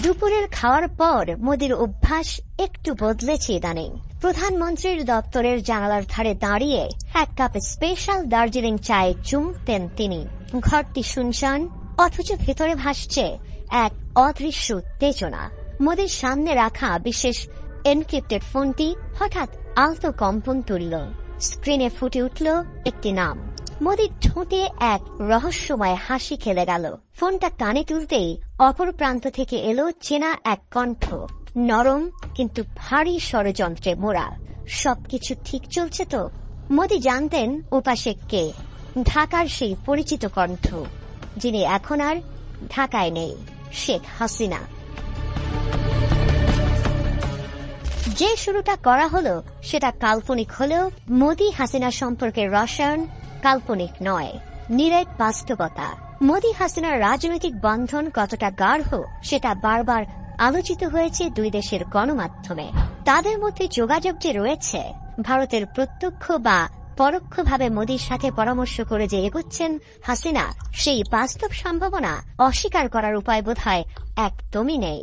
দুপুরের খাওয়ার পর মোদির অভ্যাস একটু বদলেছে ইদানিং। প্রধানমন্ত্রীর দপ্তরের জানালার ধারে দাঁড়িয়ে এক কাপ স্পেশাল দার্জিলিং চায়ে চুমতেন তিনি। ঘরটি শুনশান, অথচ ভেতরে ভাসছে এক অদৃশ্য উত্তেজনা। মোদির সামনে রাখা বিশেষ এনক্রিপ্টেড ফোনটি হঠাৎ আলতো কম্পন তুলল। স্ক্রিনে ফুটে উঠল একটি নাম। মোদির ঠোঁটে এক রহস্যময় হাসি খেলে গেল। ফোনটা কানে তুলতেই অপর প্রান্ত থেকে এলো চেনা এক কণ্ঠ, নরম কিন্তু ভারী ষড়যন্ত্রে মোড়া। সবকিছু ঠিক চলছে তো? মোদি জানতেন ওপাশে কে। ঢাকার সেই পরিচিত কণ্ঠ, যিনি এখন আর ঢাকায় নেই, শেখ হাসিনা। যে শুরুটা করা হলো সেটা কাল্পনিক হলেও মোদি হাসিনা সম্পর্কের রসায়ন কাল্পনিক নয়, নিরেট বাস্তবতা। মোদি হাসিনার রাজনৈতিক বন্ধন কতটা গাঢ় সেটা বারবার আলোচিত হয়েছে দুই দেশের গণমাধ্যমে। তাদের মধ্যে যোগাযোগ যে রয়েছে, ভারতের প্রত্যক্ষ বা পরোক্ষভাবে মোদির সাথে পরামর্শ করে যে এগোচ্ছেন হাসিনা, সেই বাস্তব সম্ভাবনা অস্বীকার করার উপায় বোধহয় একদমই নেই।